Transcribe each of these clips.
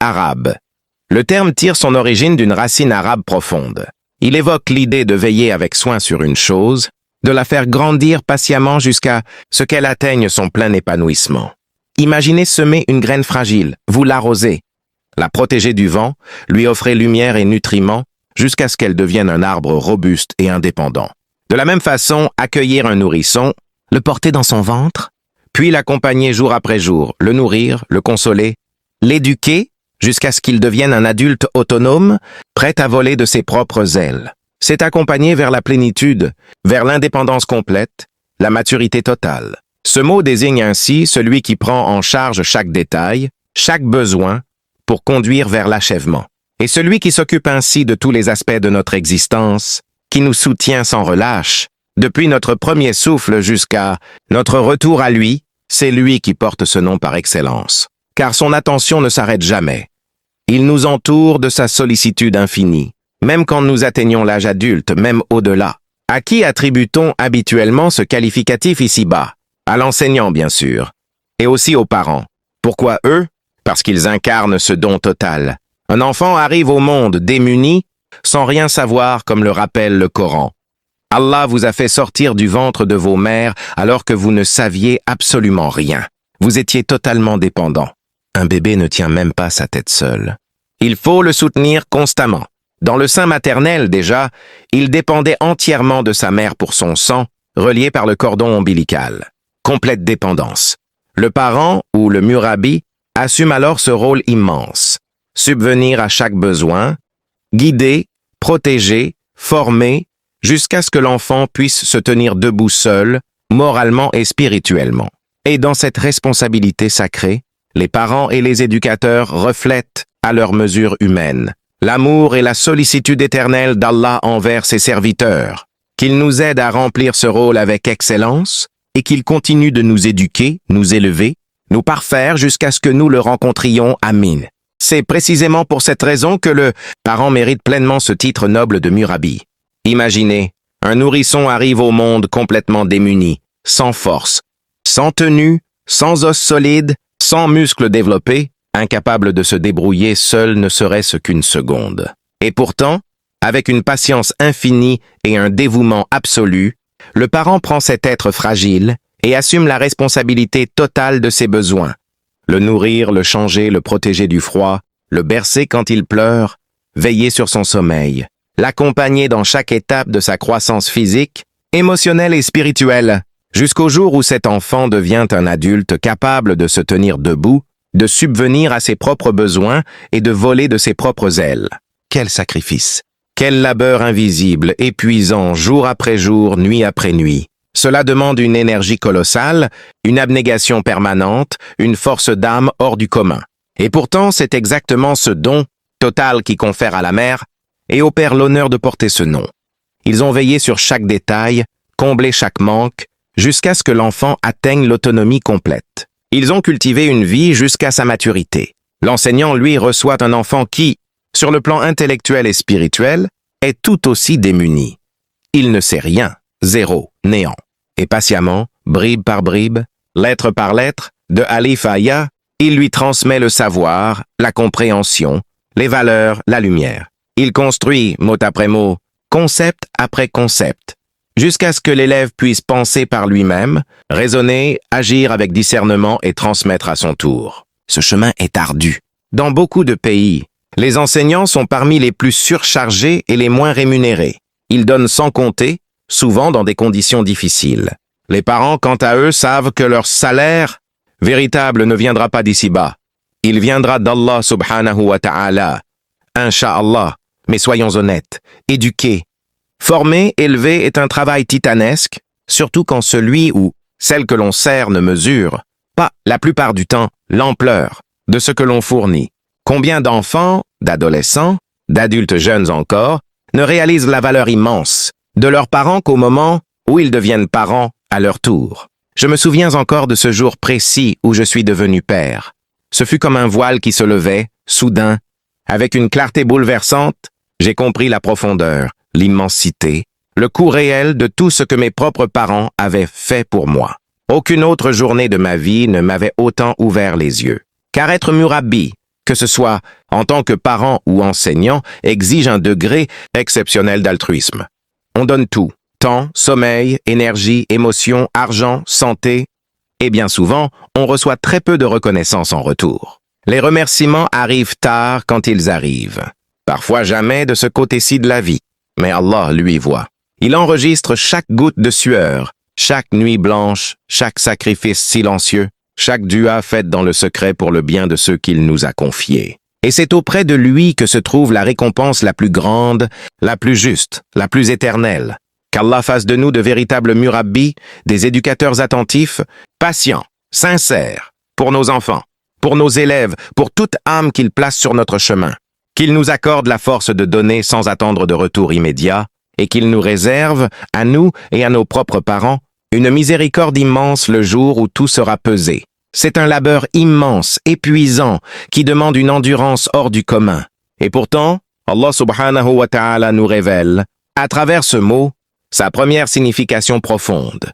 arabe. Le terme tire son origine d'une racine arabe profonde. Il évoque l'idée de veiller avec soin sur une chose, de la faire grandir patiemment jusqu'à ce qu'elle atteigne son plein épanouissement. Imaginez semer une graine fragile, vous l'arrosez, la protéger du vent, lui offrir lumière et nutriments, jusqu'à ce qu'elle devienne un arbre robuste et indépendant. De la même façon, accueillir un nourrisson, le porter dans son ventre, puis l'accompagner jour après jour, le nourrir, le consoler, l'éduquer jusqu'à ce qu'il devienne un adulte autonome, prêt à voler de ses propres ailes. C'est accompagner vers la plénitude, vers l'indépendance complète, la maturité totale. Ce mot désigne ainsi celui qui prend en charge chaque détail, chaque besoin, pour conduire vers l'achèvement. Et celui qui s'occupe ainsi de tous les aspects de notre existence, qui nous soutient sans relâche, depuis notre premier souffle jusqu'à notre retour à lui, c'est lui qui porte ce nom par excellence. Car son attention ne s'arrête jamais. Il nous entoure de sa sollicitude infinie, même quand nous atteignons l'âge adulte, même au-delà. À qui attribue-t-on habituellement ce qualificatif ici-bas? À l'enseignant, bien sûr, et aussi aux parents. Pourquoi eux? Parce qu'ils incarnent ce don total. Un enfant arrive au monde démuni, sans rien savoir comme le rappelle le Coran. Allah vous a fait sortir du ventre de vos mères alors que vous ne saviez absolument rien. Vous étiez totalement dépendant. Un bébé ne tient même pas sa tête seul. Il faut le soutenir constamment. Dans le sein maternel déjà, il dépendait entièrement de sa mère pour son sang, relié par le cordon ombilical. Complète dépendance. Le parent, ou le murabi, assume alors ce rôle immense. Subvenir à chaque besoin, guider, protéger, former, jusqu'à ce que l'enfant puisse se tenir debout seul, moralement et spirituellement. Et dans cette responsabilité sacrée, les parents et les éducateurs reflètent, à leur mesure humaine, l'amour et la sollicitude éternelle d'Allah envers ses serviteurs, qu'il nous aide à remplir ce rôle avec excellence et qu'il continue de nous éduquer, nous élever, nous parfaire jusqu'à ce que nous le rencontrions. Amin. C'est précisément pour cette raison que le parent mérite pleinement ce titre noble de murabi. Imaginez, un nourrisson arrive au monde complètement démuni, sans force, sans tenue, sans os solide, sans muscles développés, incapable de se débrouiller seul ne serait-ce qu'une seconde. Et pourtant, avec une patience infinie et un dévouement absolu, le parent prend cet être fragile et assume la responsabilité totale de ses besoins. Le nourrir, le changer, le protéger du froid, le bercer quand il pleure, veiller sur son sommeil, l'accompagner dans chaque étape de sa croissance physique, émotionnelle et spirituelle, jusqu'au jour où cet enfant devient un adulte capable de se tenir debout, de subvenir à ses propres besoins et de voler de ses propres ailes. Quel sacrifice! Quel labeur invisible, épuisant jour après jour, nuit après nuit. Cela demande une énergie colossale, une abnégation permanente, une force d'âme hors du commun. Et pourtant, c'est exactement ce don total qui confère à la mère et au père l'honneur de porter ce nom. Ils ont veillé sur chaque détail, comblé chaque manque, jusqu'à ce que l'enfant atteigne l'autonomie complète. Ils ont cultivé une vie jusqu'à sa maturité. L'enseignant, lui, reçoit un enfant qui, sur le plan intellectuel et spirituel, est tout aussi démuni. Il ne sait rien, zéro, néant. Et patiemment, bribe par bribe, lettre par lettre, de alif à ya, il lui transmet le savoir, la compréhension, les valeurs, la lumière. Il construit, mot après mot, concept après concept, jusqu'à ce que l'élève puisse penser par lui-même, raisonner, agir avec discernement et transmettre à son tour. Ce chemin est ardu. Dans beaucoup de pays, les enseignants sont parmi les plus surchargés et les moins rémunérés. Ils donnent sans compter, souvent dans des conditions difficiles. Les parents, quant à eux, savent que leur salaire véritable ne viendra pas d'ici-bas. Il viendra d'Allah subhanahu wa ta'ala. Inch'Allah. Mais soyons honnêtes, éduquer, former, élever est un travail titanesque, surtout quand celui ou celle que l'on sert ne mesure pas, la plupart du temps, l'ampleur de ce que l'on fournit. Combien d'enfants, d'adolescents, d'adultes jeunes encore, ne réalisent la valeur immense de leurs parents qu'au moment où ils deviennent parents à leur tour. Je me souviens encore de ce jour précis où je suis devenu père. Ce fut comme un voile qui se levait, soudain. Avec une clarté bouleversante, j'ai compris la profondeur, l'immensité, le coût réel de tout ce que mes propres parents avaient fait pour moi. Aucune autre journée de ma vie ne m'avait autant ouvert les yeux. Car être murabi, que ce soit en tant que parent ou enseignant, exige un degré exceptionnel d'altruisme. On donne tout, temps, sommeil, énergie, émotion, argent, santé, et bien souvent, on reçoit très peu de reconnaissance en retour. Les remerciements arrivent tard quand ils arrivent. Parfois jamais de ce côté-ci de la vie, mais Allah lui voit. Il enregistre chaque goutte de sueur, chaque nuit blanche, chaque sacrifice silencieux, chaque dua faite dans le secret pour le bien de ceux qu'il nous a confiés. Et c'est auprès de lui que se trouve la récompense la plus grande, la plus juste, la plus éternelle. Qu'Allah fasse de nous de véritables murabbis, des éducateurs attentifs, patients, sincères, pour nos enfants, pour nos élèves, pour toute âme qu'il place sur notre chemin. Qu'il nous accorde la force de donner sans attendre de retour immédiat, et qu'il nous réserve, à nous et à nos propres parents, une miséricorde immense le jour où tout sera pesé. C'est un labeur immense, épuisant, qui demande une endurance hors du commun. Et pourtant, Allah subhanahu wa ta'ala nous révèle, à travers ce mot, sa première signification profonde.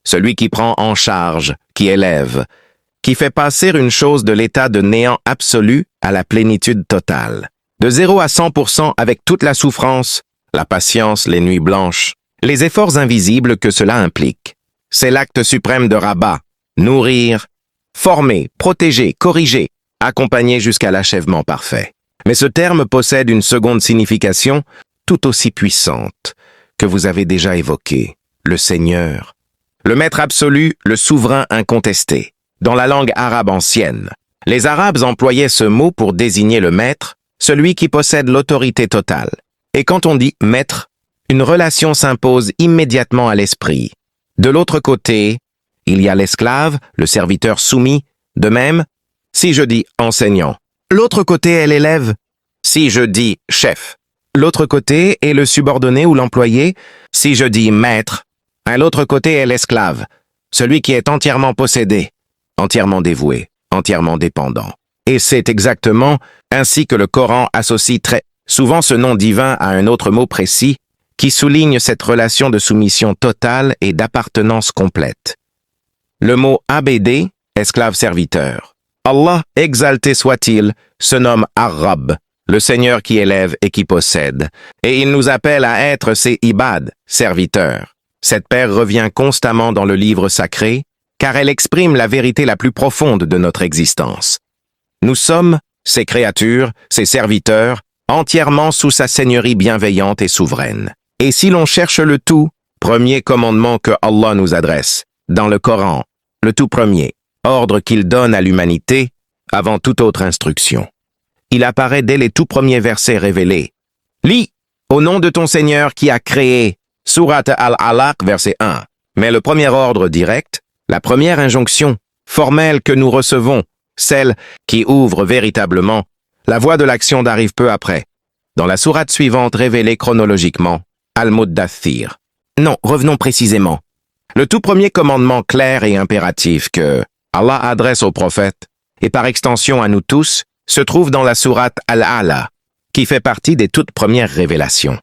Celui qui prend en charge, qui élève, qui fait passer une chose de l'état de néant absolu à la plénitude totale. De 0 à 100% avec toute la souffrance, la patience, les nuits blanches, les efforts invisibles que cela implique. C'est l'acte suprême de Rabat, nourrir, former, protéger, corriger, accompagner jusqu'à l'achèvement parfait. Mais ce terme possède une seconde signification tout aussi puissante que vous avez déjà évoquée, le Seigneur. Le maître absolu, le souverain incontesté. Dans la langue arabe ancienne, les Arabes employaient ce mot pour désigner le maître, celui qui possède l'autorité totale. Et quand on dit maître, une relation s'impose immédiatement à l'esprit. De l'autre côté, il y a l'esclave, le serviteur soumis. De même, si je dis enseignant, l'autre côté est l'élève. Si je dis chef, l'autre côté est le subordonné ou l'employé. Si je dis maître, à l'autre côté est l'esclave, celui qui est entièrement possédé, entièrement dévoué, entièrement dépendant. Et c'est exactement ainsi que le Coran associe très souvent ce nom divin à un autre mot précis qui souligne cette relation de soumission totale et d'appartenance complète. Le mot abd, esclave-serviteur. Allah, exalté soit-il, se nomme Ar-Rabb, le Seigneur qui élève et qui possède, et il nous appelle à être ses ibad, serviteurs. Cette paire revient constamment dans le livre sacré, car elle exprime la vérité la plus profonde de notre existence. Nous sommes, ses créatures, ses serviteurs, entièrement sous sa seigneurie bienveillante et souveraine. Et si l'on cherche le tout, premier commandement que Allah nous adresse, dans le Coran, le tout premier, ordre qu'il donne à l'humanité, avant toute autre instruction. Il apparaît dès les tout premiers versets révélés. Lis, au nom de ton Seigneur qui a créé, Sourate Al-Alaq, verset 1. Mais le premier ordre direct, la première injonction, formelle que nous recevons, celle qui ouvre véritablement, la voie de l'action d'arrive peu après. Dans la sourate suivante révélée chronologiquement, Al-Muddathir. Non, revenons précisément. Le tout premier commandement clair et impératif que Allah adresse au prophète, et par extension à nous tous, se trouve dans la sourate Al-Ala, qui fait partie des toutes premières révélations.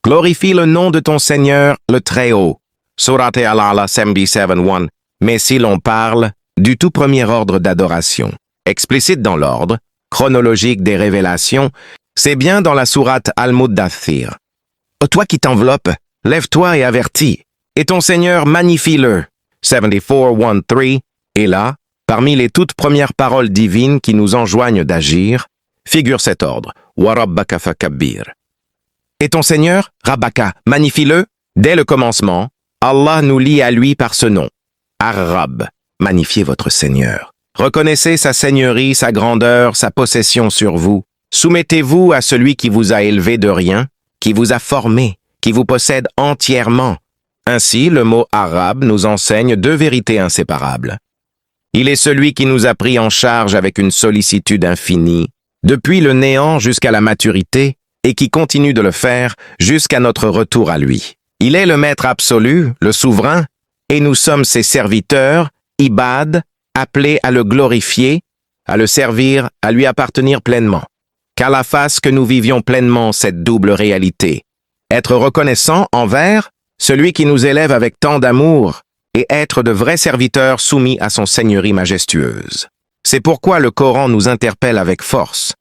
Glorifie le nom de ton Seigneur, le Très-Haut. Sourate Al-Ala 77:1. Mais si l'on parle du tout premier ordre d'adoration, explicite dans l'ordre, chronologique des révélations, c'est bien dans la sourate Al-Muddathir. Ô toi qui t'enveloppes, lève-toi et avertis, et ton Seigneur magnifie-le. 74:1-3. Et là, parmi les toutes premières paroles divines qui nous enjoignent d'agir, figure cet ordre, Wa rabbaka fakabbir. Et ton Seigneur, Rabbaka, magnifie-le. Dès le commencement, Allah nous lie à lui par ce nom, Ar-Rabb, magnifiez votre Seigneur. Reconnaissez sa seigneurie, sa grandeur, sa possession sur vous. Soumettez-vous à celui qui vous a élevé de rien, qui vous a formé, qui vous possède entièrement. Ainsi, le mot arabe nous enseigne deux vérités inséparables. Il est celui qui nous a pris en charge avec une sollicitude infinie, depuis le néant jusqu'à la maturité, et qui continue de le faire jusqu'à notre retour à lui. Il est le maître absolu, le souverain, et nous sommes ses serviteurs, ibad, appelés à le glorifier, à le servir, à lui appartenir pleinement. Qu'Allah fasse que nous vivions pleinement cette double réalité. Être reconnaissant envers celui qui nous élève avec tant d'amour et être de vrais serviteurs soumis à son seigneurie majestueuse. C'est pourquoi le Coran nous interpelle avec force.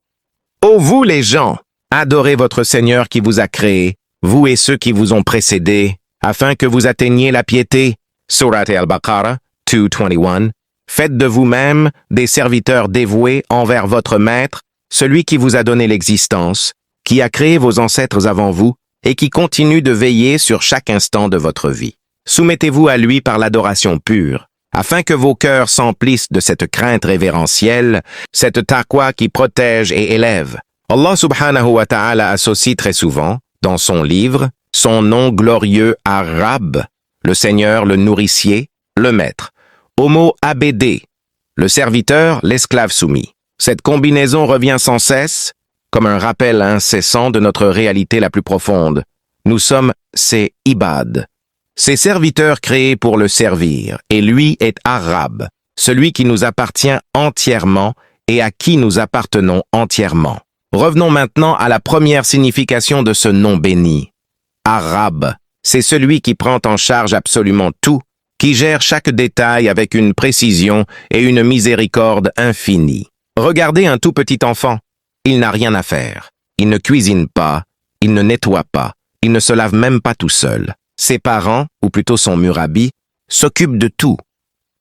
Ô vous les gens, adorez votre Seigneur qui vous a créé, vous et ceux qui vous ont précédés, afin que vous atteigniez la piété. Surat al-Baqarah 2:21. Faites de vous-même des serviteurs dévoués envers votre Maître, celui qui vous a donné l'existence, qui a créé vos ancêtres avant vous et qui continue de veiller sur chaque instant de votre vie. Soumettez-vous à lui par l'adoration pure, afin que vos cœurs s'emplissent de cette crainte révérentielle, cette taqwa qui protège et élève. Allah subhanahu wa ta'ala associe très souvent, dans son livre, son nom glorieux à Rabb, le Seigneur, le nourricier, le Maître, au mot abédé, le serviteur, l'esclave soumis. Cette combinaison revient sans cesse, comme un rappel incessant de notre réalité la plus profonde. Nous sommes ses ibad, ses serviteurs créés pour le servir, et lui est Arab, celui qui nous appartient entièrement et à qui nous appartenons entièrement. Revenons maintenant à la première signification de ce nom béni. Arab, c'est celui qui prend en charge absolument tout, qui gère chaque détail avec une précision et une miséricorde infinie. Regardez un tout petit enfant. Il n'a rien à faire. Il ne cuisine pas, il ne nettoie pas, il ne se lave même pas tout seul. Ses parents, ou plutôt son murabi, s'occupent de tout.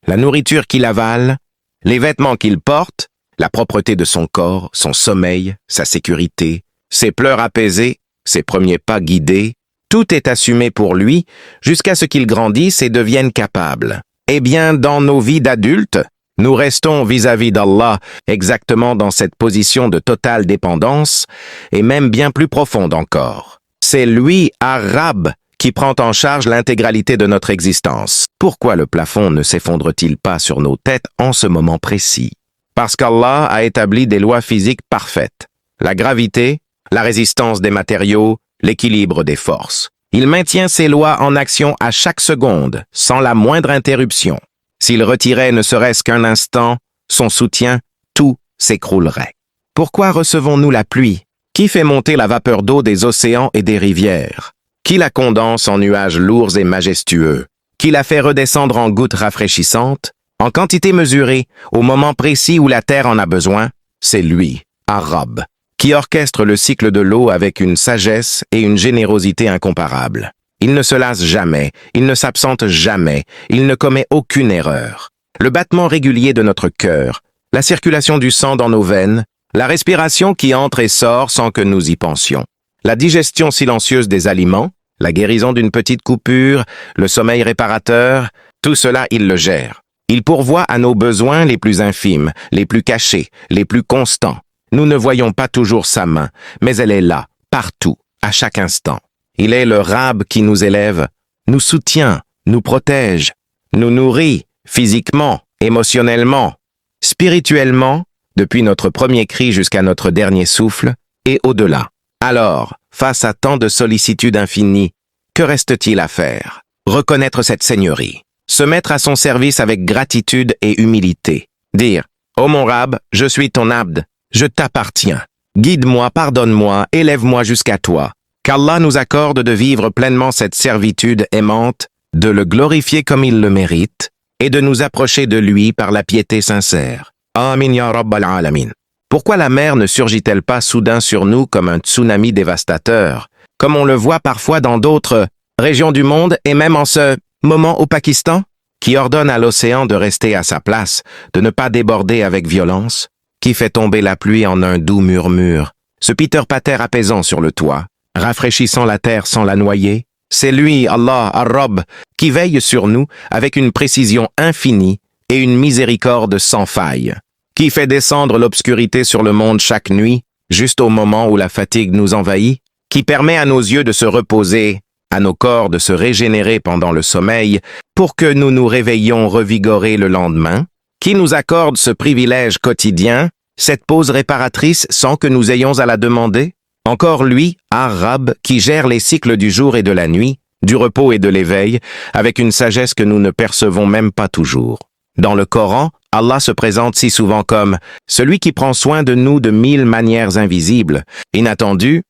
La nourriture qu'il avale, les vêtements qu'il porte, la propreté de son corps, son sommeil, sa sécurité, ses pleurs apaisés, ses premiers pas guidés, tout est assumé pour lui jusqu'à ce qu'il grandisse et devienne capable. Eh bien, dans nos vies d'adultes, nous restons vis-à-vis d'Allah exactement dans cette position de totale dépendance et même bien plus profonde encore. C'est lui, Arab, qui prend en charge l'intégralité de notre existence. Pourquoi le plafond ne s'effondre-t-il pas sur nos têtes en ce moment précis? Parce qu'Allah a établi des lois physiques parfaites. La gravité, la résistance des matériaux, l'équilibre des forces. Il maintient ces lois en action à chaque seconde, sans la moindre interruption. S'il retirait ne serait-ce qu'un instant son soutien, tout s'écroulerait. Pourquoi recevons-nous la pluie? Qui fait monter la vapeur d'eau des océans et des rivières? Qui la condense en nuages lourds et majestueux? Qui la fait redescendre en gouttes rafraîchissantes? En quantité mesurée, au moment précis où la terre en a besoin? C'est lui, Arab, qui orchestre le cycle de l'eau avec une sagesse et une générosité incomparables. Il ne se lasse jamais, il ne s'absente jamais, il ne commet aucune erreur. Le battement régulier de notre cœur, la circulation du sang dans nos veines, la respiration qui entre et sort sans que nous y pensions, la digestion silencieuse des aliments, la guérison d'une petite coupure, le sommeil réparateur, tout cela il le gère. Il pourvoit à nos besoins les plus infimes, les plus cachés, les plus constants. Nous ne voyons pas toujours sa main, mais elle est là, partout, à chaque instant. Il est le Rab qui nous élève, nous soutient, nous protège, nous nourrit physiquement, émotionnellement, spirituellement, depuis notre premier cri jusqu'à notre dernier souffle, et au-delà. Alors, face à tant de sollicitude infinie, que reste-t-il à faire? Reconnaître cette seigneurie, se mettre à son service avec gratitude et humilité, dire « Ô mon Rab, je suis ton abd, je t'appartiens. Guide-moi, pardonne-moi, élève-moi jusqu'à toi. » Qu'Allah nous accorde de vivre pleinement cette servitude aimante, de le glorifier comme il le mérite, et de nous approcher de lui par la piété sincère. Amin ya Rabbal Alamin. Pourquoi la mer ne surgit-elle pas soudain sur nous comme un tsunami dévastateur, comme on le voit parfois dans d'autres régions du monde et même en ce moment au Pakistan, qui ordonne à l'océan de rester à sa place, de ne pas déborder avec violence, qui fait tomber la pluie en un doux murmure, ce Peter Pater apaisant sur le toit, rafraîchissant la terre sans la noyer? C'est lui, Allah, Ar-Rabb, qui veille sur nous avec une précision infinie et une miséricorde sans faille, qui fait descendre l'obscurité sur le monde chaque nuit, juste au moment où la fatigue nous envahit, qui permet à nos yeux de se reposer, à nos corps de se régénérer pendant le sommeil, pour que nous nous réveillions revigorés le lendemain, qui nous accorde ce privilège quotidien, cette pause réparatrice sans que nous ayons à la demander? Encore lui, Arab, qui gère les cycles du jour et de la nuit, du repos et de l'éveil, avec une sagesse que nous ne percevons même pas toujours. Dans le Coran, Allah se présente si souvent comme celui qui prend soin de nous de 1000 manières invisibles, inattendues,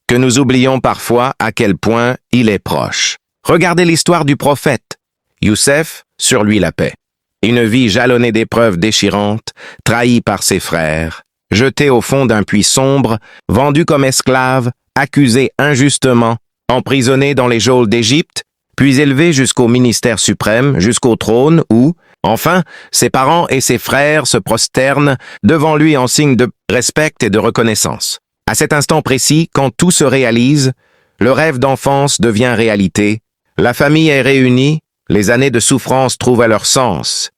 que nous oublions parfois à quel point il est proche. Regardez l'histoire du prophète. Youssef, sur lui la paix. Une vie jalonnée d'épreuves déchirantes, trahi par ses frères, jeté au fond d'un puits sombre, vendu comme esclave, accusé injustement, emprisonné dans les geôles d'Égypte, puis élevé jusqu'au ministère suprême, jusqu'au trône où, enfin, ses parents et ses frères se prosternent devant lui en signe de respect et de reconnaissance. À cet instant précis, quand tout se réalise, le rêve d'enfance devient réalité, la famille est réunie, les années de souffrance trouvent leur sens.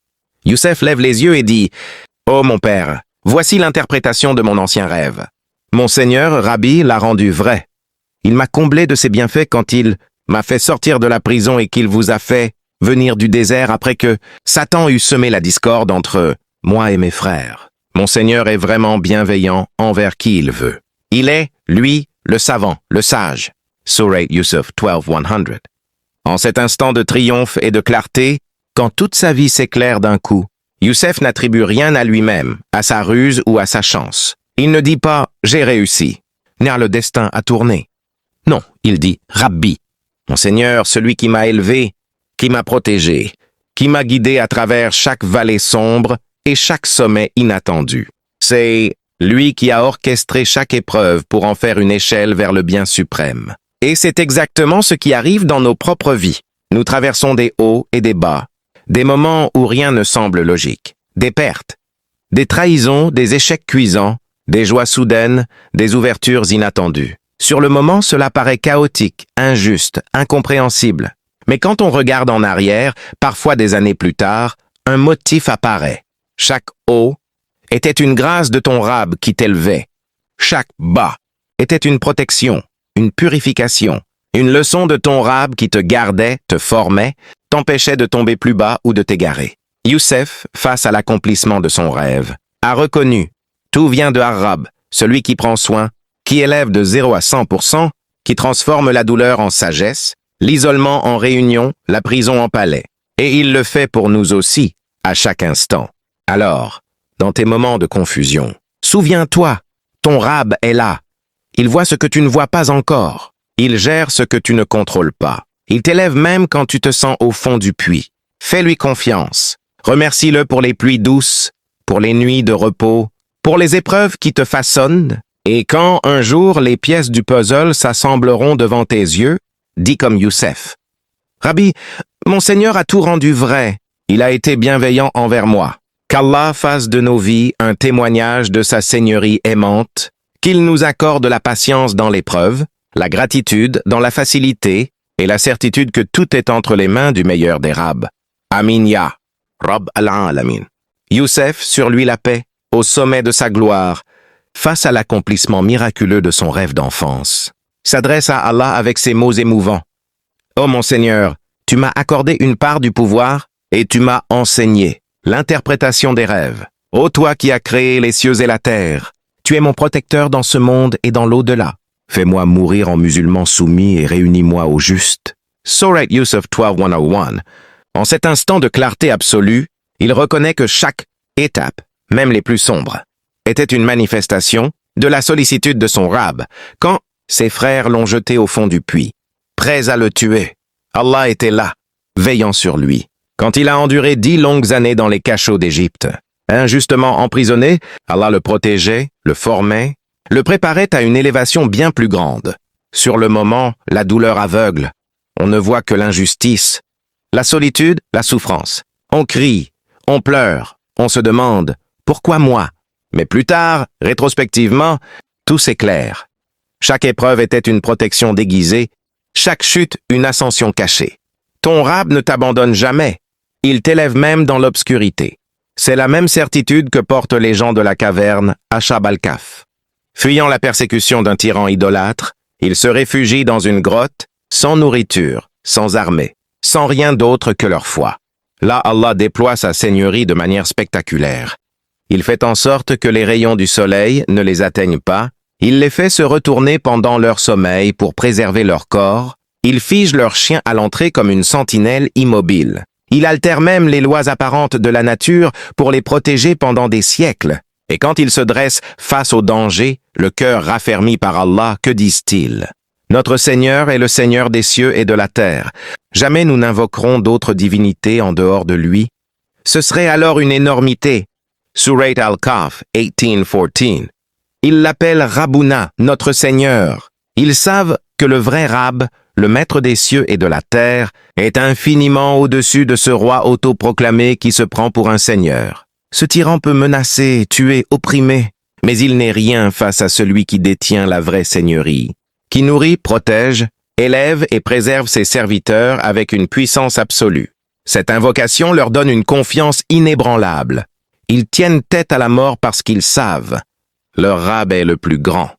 Youssef lève les yeux et dit « Oh mon père, voici l'interprétation de mon ancien rêve. Mon Seigneur, Rabbi, l'a rendu vrai. Il m'a comblé de ses bienfaits quand il m'a fait sortir de la prison et qu'il vous a fait venir du désert après que Satan eut semé la discorde entre moi et mes frères. Mon Seigneur est vraiment bienveillant envers qui il veut. Il est, lui, le savant, le sage. » Surah Yusuf 12:100. En cet instant de triomphe et de clarté, quand toute sa vie s'éclaire d'un coup, Youssef n'attribue rien à lui-même, à sa ruse ou à sa chance. Il ne dit pas « j'ai réussi », car le destin a tourné. Non, il dit « Rabbi ». Mon Seigneur, celui qui m'a élevé, qui m'a protégé, qui m'a guidé à travers chaque vallée sombre et chaque sommet inattendu. C'est lui qui a orchestré chaque épreuve pour en faire une échelle vers le bien suprême. Et c'est exactement ce qui arrive dans nos propres vies. Nous traversons des hauts et des bas, des moments où rien ne semble logique, des pertes, des trahisons, des échecs cuisants, des joies soudaines, des ouvertures inattendues. Sur le moment, cela paraît chaotique, injuste, incompréhensible. Mais quand on regarde en arrière, parfois des années plus tard, un motif apparaît. Chaque haut était une grâce de ton Rab qui t'élevait. Chaque bas était une protection, une purification, une leçon de ton Rab qui te gardait, te formait, t'empêchait de tomber plus bas ou de t'égarer. Youssef, face à l'accomplissement de son rêve, a reconnu « Tout vient de Ar-Rab, celui qui prend soin, qui élève de 0 à 100%, qui transforme la douleur en sagesse, l'isolement en réunion, la prison en palais. Et il le fait pour nous aussi, à chaque instant. Alors, dans tes moments de confusion, souviens-toi, ton Rab est là. Il voit ce que tu ne vois pas encore. Il gère ce que tu ne contrôles pas. Il t'élève même quand tu te sens au fond du puits. Fais-lui confiance. Remercie-le pour les pluies douces, pour les nuits de repos, pour les épreuves qui te façonnent. Et quand, un jour, les pièces du puzzle s'assembleront devant tes yeux, dis comme Youssef. Rabbi, mon Seigneur a tout rendu vrai. Il a été bienveillant envers moi. Qu'Allah fasse de nos vies un témoignage de sa seigneurie aimante, qu'il nous accorde la patience dans l'épreuve, la gratitude dans la facilité et la certitude que tout est entre les mains du meilleur des Rabs. Amin ya, Rabb al-Alamin. Youssef, sur lui la paix, au sommet de sa gloire, face à l'accomplissement miraculeux de son rêve d'enfance, s'adresse à Allah avec ces mots émouvants. « Ô mon Seigneur, tu m'as accordé une part du pouvoir et tu m'as enseigné l'interprétation des rêves. Ô toi qui as créé les cieux et la terre, tu es mon protecteur dans ce monde et dans l'au-delà. Fais-moi mourir en musulman soumis et réunis-moi au juste. » Surah Yusuf 12:101. En cet instant de clarté absolue, il reconnaît que chaque étape, même les plus sombres, était une manifestation de la sollicitude de son Rab, quand ses frères l'ont jeté au fond du puits, prêts à le tuer. Allah était là, veillant sur lui. Quand il a enduré 10 longues années dans les cachots d'Égypte, injustement emprisonné, Allah le protégeait, le formait, le préparait à une élévation bien plus grande. Sur le moment, la douleur aveugle. On ne voit que l'injustice, la solitude, la souffrance. On crie, on pleure, on se demande « Pourquoi moi ?» Mais plus tard, rétrospectivement, tout s'éclaire. Chaque épreuve était une protection déguisée, chaque chute une ascension cachée. Ton Rab ne t'abandonne jamais. Il t'élève même dans l'obscurité. C'est la même certitude que portent les gens de la caverne à Shab al-Kaf. Fuyant la persécution d'un tyran idolâtre, ils se réfugient dans une grotte, sans nourriture, sans armée, sans rien d'autre que leur foi. Là, Allah déploie sa seigneurie de manière spectaculaire. Il fait en sorte que les rayons du soleil ne les atteignent pas, il les fait se retourner pendant leur sommeil pour préserver leur corps, il fige leurs chiens à l'entrée comme une sentinelle immobile. Il altère même les lois apparentes de la nature pour les protéger pendant des siècles. Et quand ils se dressent face au danger, le cœur raffermi par Allah, que disent-ils? Notre Seigneur est le Seigneur des cieux et de la terre. Jamais nous n'invoquerons d'autres divinités en dehors de lui. Ce serait alors une énormité. Surat Al-Kahf 18:14. Ils l'appellent Rabbuna, notre Seigneur. Ils savent que le vrai Rab, le maître des cieux et de la terre, est infiniment au-dessus de ce roi autoproclamé qui se prend pour un seigneur. Ce tyran peut menacer, tuer, opprimer, mais il n'est rien face à celui qui détient la vraie seigneurie, qui nourrit, protège, élève et préserve ses serviteurs avec une puissance absolue. Cette invocation leur donne une confiance inébranlable. Ils tiennent tête à la mort parce qu'ils savent. Leur Rab est le plus grand.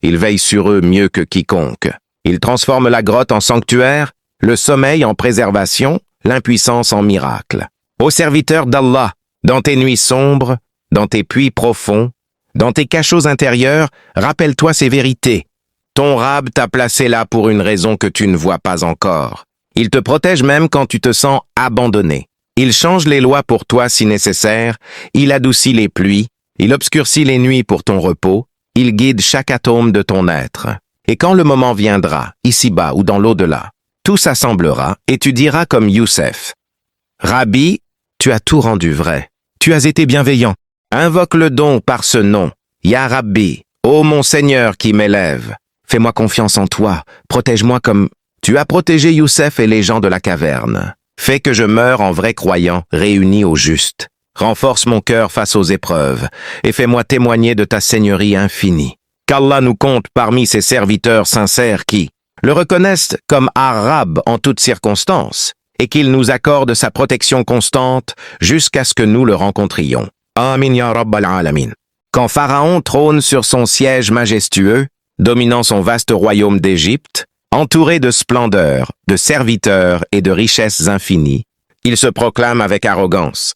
Il veille sur eux mieux que quiconque. Il transforme la grotte en sanctuaire, le sommeil en préservation, l'impuissance en miracle. Ô serviteur d'Allah, dans tes nuits sombres, dans tes puits profonds, dans tes cachots intérieurs, rappelle-toi ces vérités. Ton Rab t'a placé là pour une raison que tu ne vois pas encore. Il te protège même quand tu te sens abandonné. Il change les lois pour toi si nécessaire, il adoucit les pluies, il obscurcit les nuits pour ton repos, il guide chaque atome de ton être. Et quand le moment viendra, ici-bas ou dans l'au-delà, tout s'assemblera et tu diras comme Youssef. Rabbi, tu as tout rendu vrai. Tu as été bienveillant. Invoque le don par ce nom. Ya Rabbi, ô mon Seigneur qui m'élève. Fais-moi confiance en toi. Protège-moi comme tu as protégé Youssef et les gens de la caverne. Fais que je meure en vrai croyant, réuni au juste. Renforce mon cœur face aux épreuves, et fais-moi témoigner de ta seigneurie infinie. Qu'Allah nous compte parmi ses serviteurs sincères qui le reconnaissent comme Arabe en toutes circonstances, et qu'il nous accorde sa protection constante jusqu'à ce que nous le rencontrions. Amin ya Rabbal Alamin. Quand Pharaon trône sur son siège majestueux, dominant son vaste royaume d'Égypte, entouré de splendeur, de serviteurs et de richesses infinies, il se proclame avec arrogance.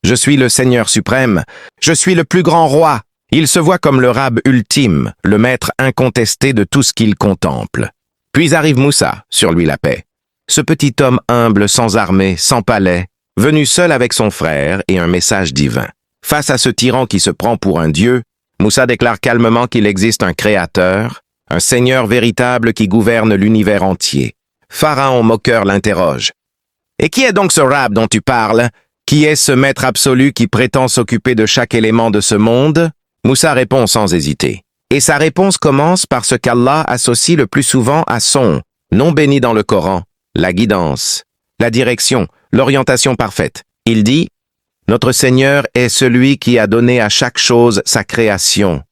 Je suis le Seigneur suprême, je suis le plus grand roi. Il se voit comme le Rab ultime, le maître incontesté de tout ce qu'il contemple. Puis arrive Moussa, sur lui la paix. Ce petit homme humble, sans armée, sans palais, venu seul avec son frère et un message divin. Face à ce tyran qui se prend pour un dieu, Moussa déclare calmement qu'il existe un créateur, un seigneur véritable qui gouverne l'univers entier. Pharaon moqueur l'interroge. « Et qui est donc ce Rab dont tu parles? Qui est ce maître absolu qui prétend s'occuper de chaque élément de ce monde ?» Moussa répond sans hésiter. Et sa réponse commence par ce qu'Allah associe le plus souvent à son nom béni dans le Coran, la guidance, la direction, l'orientation parfaite. Il dit « Notre Seigneur est celui qui a donné à chaque chose sa création,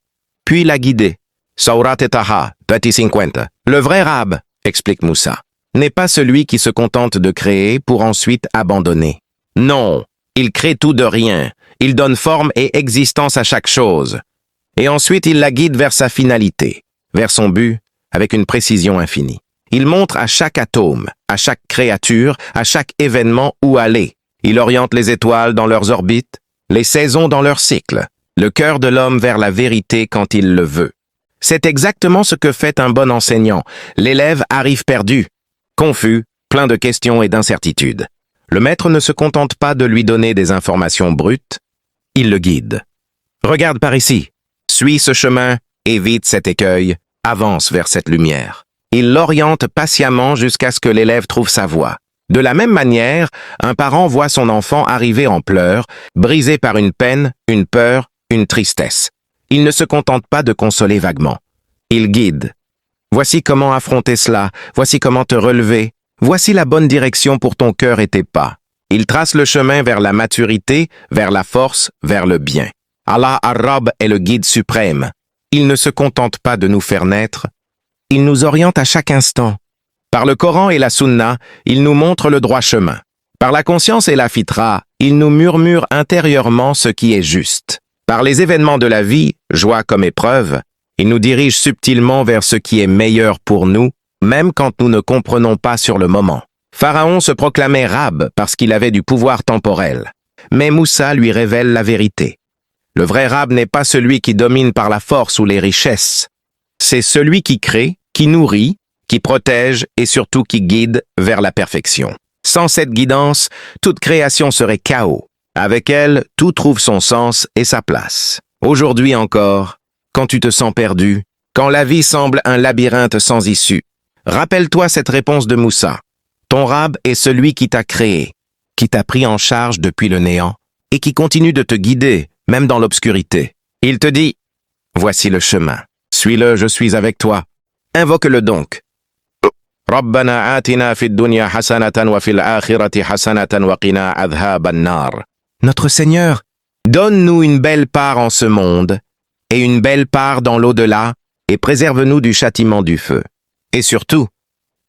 puis l'a guidée. » Surat Taha, petit 50. Le vrai Rab, explique Moussa, n'est pas celui qui se contente de créer pour ensuite abandonner. Non, il crée tout de rien, il donne forme et existence à chaque chose. Et ensuite il la guide vers sa finalité, vers son but, avec une précision infinie. Il montre à chaque atome, à chaque créature, à chaque événement où aller. Il oriente les étoiles dans leurs orbites, les saisons dans leurs cycles, le cœur de l'homme vers la vérité quand il le veut. C'est exactement ce que fait un bon enseignant. L'élève arrive perdu, confus, plein de questions et d'incertitudes. Le maître ne se contente pas de lui donner des informations brutes, il le guide. Regarde par ici, suis ce chemin, évite cet écueil, avance vers cette lumière. Il l'oriente patiemment jusqu'à ce que l'élève trouve sa voie. De la même manière, un parent voit son enfant arriver en pleurs, brisé par une peine, une peur, une tristesse. Il ne se contente pas de consoler vaguement. Il guide. Voici comment affronter cela, voici comment te relever, voici la bonne direction pour ton cœur et tes pas. Il trace le chemin vers la maturité, vers la force, vers le bien. Allah Ar-Rab est le guide suprême. Il ne se contente pas de nous faire naître, il nous oriente à chaque instant. Par le Coran et la Sunna, il nous montre le droit chemin. Par la conscience et la fitra, il nous murmure intérieurement ce qui est juste. Par les événements de la vie, joie comme épreuve, il nous dirige subtilement vers ce qui est meilleur pour nous, même quand nous ne comprenons pas sur le moment. Pharaon se proclamait Rab parce qu'il avait du pouvoir temporel, mais Moussa lui révèle la vérité. Le vrai Rab n'est pas celui qui domine par la force ou les richesses. C'est celui qui crée, qui nourrit, qui protège et surtout qui guide vers la perfection. Sans cette guidance, toute création serait chaos. Avec elle, tout trouve son sens et sa place. Aujourd'hui encore, quand tu te sens perdu, quand la vie semble un labyrinthe sans issue, rappelle-toi cette réponse de Moussa. Ton Rab est celui qui t'a créé. qui t'a pris en charge depuis le néant et qui continue de te guider, même dans l'obscurité. Il te dit, voici le chemin. Suis-le, je suis avec toi. Invoque-le donc. Rabbana atina fid dunya hasanatan wa fil akhirati hasanatan wa qina adhaban nar. Notre Seigneur, donne-nous une belle part en ce monde et une belle part dans l'au-delà et préserve-nous du châtiment du feu. Et surtout,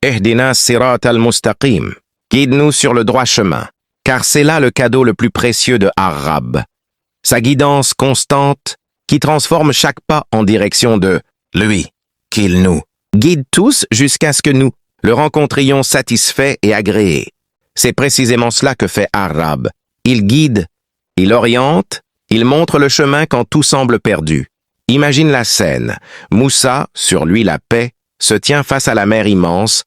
Ihdina sirat al-mustaqim. Guide-nous sur le droit chemin, car c'est là le cadeau le plus précieux de Ar-Rab. Sa guidance constante qui transforme chaque pas en direction de lui, qu'il nous guide tous jusqu'à ce que nous le rencontrions satisfait et agréé. C'est précisément cela que fait Ar-Rab. Il guide, il oriente, il montre le chemin quand tout semble perdu. Imagine la scène. Moussa, sur lui la paix, se tient face à la mer immense,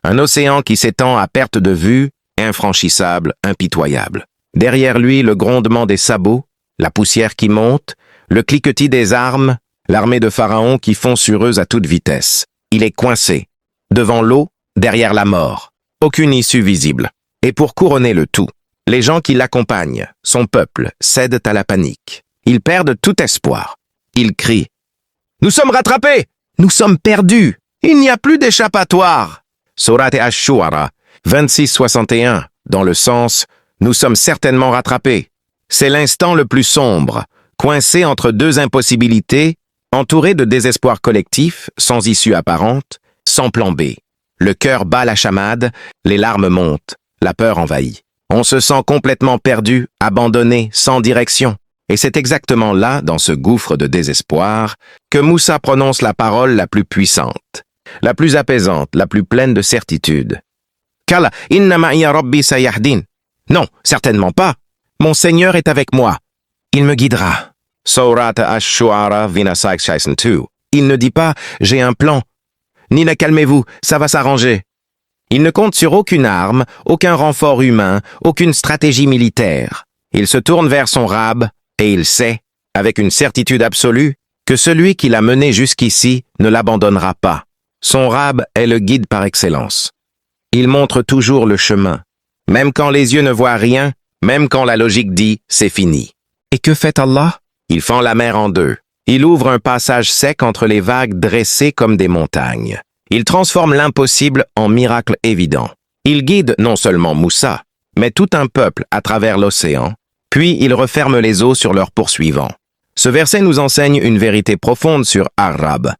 un océan qui s'étend à perte de vue, infranchissable, impitoyable. Derrière lui, le grondement des sabots, la poussière qui monte, le cliquetis des armes, l'armée de Pharaon qui fond sur eux à toute vitesse. Il est coincé, devant l'eau, derrière la mort. Aucune issue visible. Et pour couronner le tout, les gens qui l'accompagnent, son peuple, cèdent à la panique. Ils perdent tout espoir. Ils crient. « Nous sommes rattrapés! Nous sommes perdus! Il n'y a plus d'échappatoire !» Surat Ash-Shu'ara 26-61, dans le sens « Nous sommes certainement rattrapés ». C'est l'instant le plus sombre, coincé entre deux impossibilités, entouré de désespoir collectif, sans issue apparente, sans plan B. Le cœur bat la chamade, les larmes montent, la peur envahit. On se sent complètement perdu, abandonné, sans direction. Et c'est exactement là, dans ce gouffre de désespoir, que Moussa prononce la parole la plus puissante, la plus apaisante, la plus pleine de certitude. « Kala, inna ma'iya rabbi sayahdin » Non, certainement pas. Mon Seigneur est avec moi. Il me guidera. Surat Ash-Shu'ara 26-62. Il ne dit pas « j'ai un plan ». Ni « calmez-vous, ça va s'arranger ». Il ne compte sur aucune arme, aucun renfort humain, aucune stratégie militaire. Il se tourne vers son Rab et il sait, avec une certitude absolue, que celui qui l'a mené jusqu'ici ne l'abandonnera pas. Son Rab est le guide par excellence. Il montre toujours le chemin, même quand les yeux ne voient rien, même quand la logique dit « c'est fini ». Et que fait Allah? Il fend la mer en deux. Il ouvre un passage sec entre les vagues dressées comme des montagnes. Il transforme l'impossible en miracle évident. Il guide non seulement Moussa, mais tout un peuple à travers l'océan, puis il referme les eaux sur leurs poursuivants. Ce verset nous enseigne une vérité profonde sur Ar-Rab.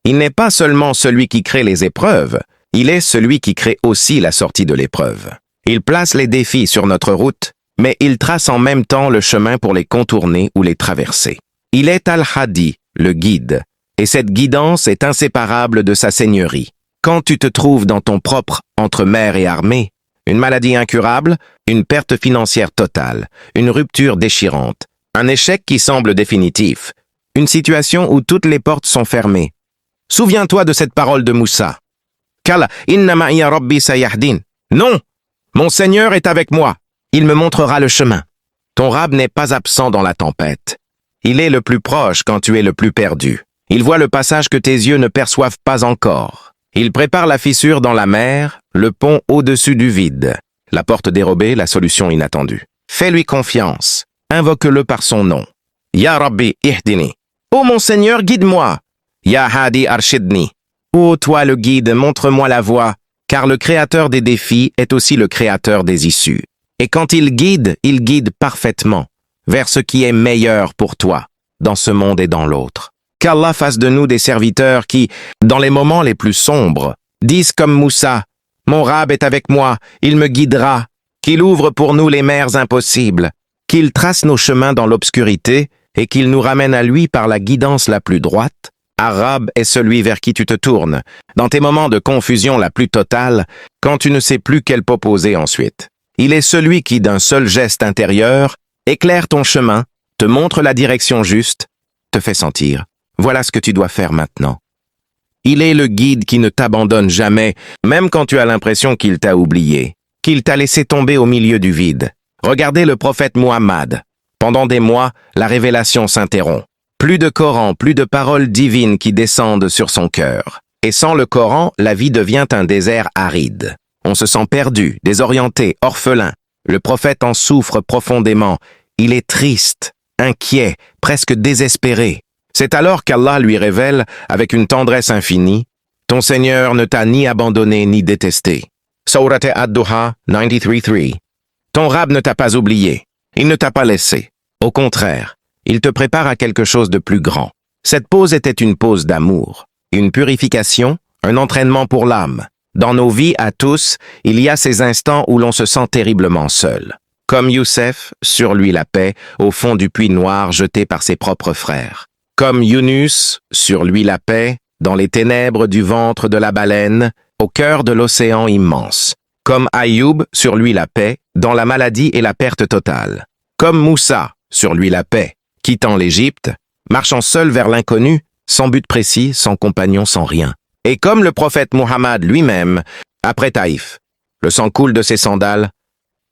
Il n'est pas seulement celui qui crée les épreuves, il est celui qui crée aussi la sortie de l'épreuve. Il place les défis sur notre route, mais il trace en même temps le chemin pour les contourner ou les traverser. Il est Al-Hadi, le guide, et cette guidance est inséparable de sa seigneurie. Quand tu te trouves dans ton propre entre mer et armée, une maladie incurable, une perte financière totale, une rupture déchirante, un échec qui semble définitif, une situation où toutes les portes sont fermées. Souviens-toi de cette parole de Moussa. « Kala, inna ma'iya rabbi sayahdin » Non, mon Seigneur est avec moi. Il me montrera le chemin. Ton Rab n'est pas absent dans la tempête. Il est le plus proche quand tu es le plus perdu. Il voit le passage que tes yeux ne perçoivent pas encore. Il prépare la fissure dans la mer, le pont au-dessus du vide. La porte dérobée, la solution inattendue. Fais-lui confiance. Invoque-le par son nom. Ya Rabbi ihdini. Ô mon Seigneur, guide-moi. Ya Hadi arshidni. Ô toi le guide, montre-moi la voie, car le créateur des défis est aussi le créateur des issues. Et quand il guide parfaitement vers ce qui est meilleur pour toi, dans ce monde et dans l'autre. Qu'Allah fasse de nous des serviteurs qui, dans les moments les plus sombres, disent comme Moussa, « Mon Rab est avec moi, il me guidera », qu'il ouvre pour nous les mers impossibles, qu'il trace nos chemins dans l'obscurité et qu'il nous ramène à lui par la guidance la plus droite. Ar-Rab est celui vers qui tu te tournes, dans tes moments de confusion la plus totale, quand tu ne sais plus quelle peau poser ensuite. Il est celui qui, d'un seul geste intérieur, éclaire ton chemin, te montre la direction juste, te fait sentir. Voilà ce que tu dois faire maintenant. Il est le guide qui ne t'abandonne jamais, même quand tu as l'impression qu'il t'a oublié, qu'il t'a laissé tomber au milieu du vide. Regardez le prophète Muhammad. Pendant des mois, la révélation s'interrompt. Plus de Coran, plus de paroles divines qui descendent sur son cœur. Et sans le Coran, la vie devient un désert aride. On se sent perdu, désorienté, orphelin. Le prophète en souffre profondément. Il est triste, inquiet, presque désespéré. C'est alors qu'Allah lui révèle, avec une tendresse infinie, « Ton Seigneur ne t'a ni abandonné ni détesté. » Surat Ad-Duha 93:3. Ton Rab ne t'a pas oublié. Il ne t'a pas laissé. Au contraire, il te prépare à quelque chose de plus grand. Cette pause était une pause d'amour, une purification, un entraînement pour l'âme. Dans nos vies à tous, il y a ces instants où l'on se sent terriblement seul. Comme Youssef, sur lui la paix, au fond du puits noir jeté par ses propres frères. Comme Yunus, sur lui la paix, dans les ténèbres du ventre de la baleine, au cœur de l'océan immense. Comme Ayoub, sur lui la paix, dans la maladie et la perte totale. Comme Moussa, sur lui la paix, quittant l'Égypte, marchant seul vers l'inconnu, sans but précis, sans compagnon, sans rien. Et comme le prophète Muhammad lui-même, après Taïf, le sang coule de ses sandales,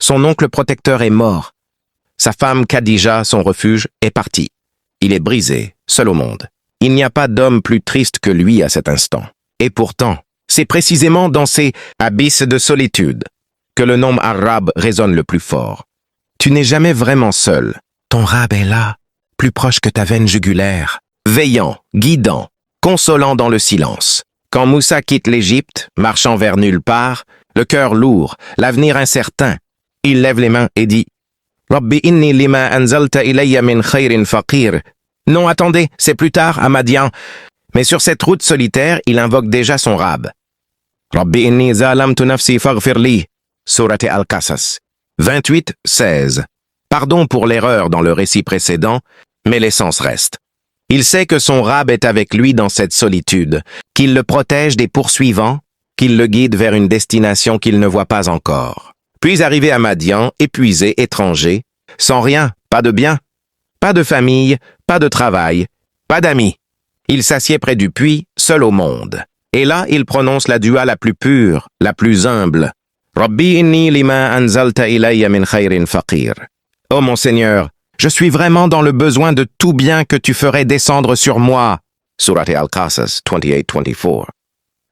son oncle protecteur est mort. Sa femme Khadija, son refuge, est partie. Il est brisé, seul au monde. Il n'y a pas d'homme plus triste que lui à cet instant. Et pourtant, c'est précisément dans ces abysses de solitude que le nom arabe résonne le plus fort. Tu n'es jamais vraiment seul. Ton Rab est là, plus proche que ta veine jugulaire, veillant, guidant, consolant dans le silence. Quand Moussa quitte l'Égypte, marchant vers nulle part, le cœur lourd, l'avenir incertain, il lève les mains et dit « Rabbi inni lima anzalta ilayya min khayrin faqir » Non, attendez, c'est plus tard, à Madian. Mais sur cette route solitaire, il invoque déjà son Rab. « Rabbi inni zalamtu nafsi faghfir li » Surat Al-Qasas 28:16. Pardon pour l'erreur dans le récit précédent, mais l'essence reste. Il sait que son Rab est avec lui dans cette solitude, qu'il le protège des poursuivants, qu'il le guide vers une destination qu'il ne voit pas encore. Puis arrivé à Madian, épuisé, étranger, sans rien, pas de bien, pas de famille, pas de travail, pas d'amis. Il s'assied près du puits, seul au monde. Et là, il prononce la dua la plus pure, la plus humble. « Rabbi inni lima anzalta ilayya min khayrin faqir » « Oh mon Seigneur, je suis vraiment dans le besoin de tout bien que tu ferais descendre sur moi. » Surat Al-Qasas 28:24.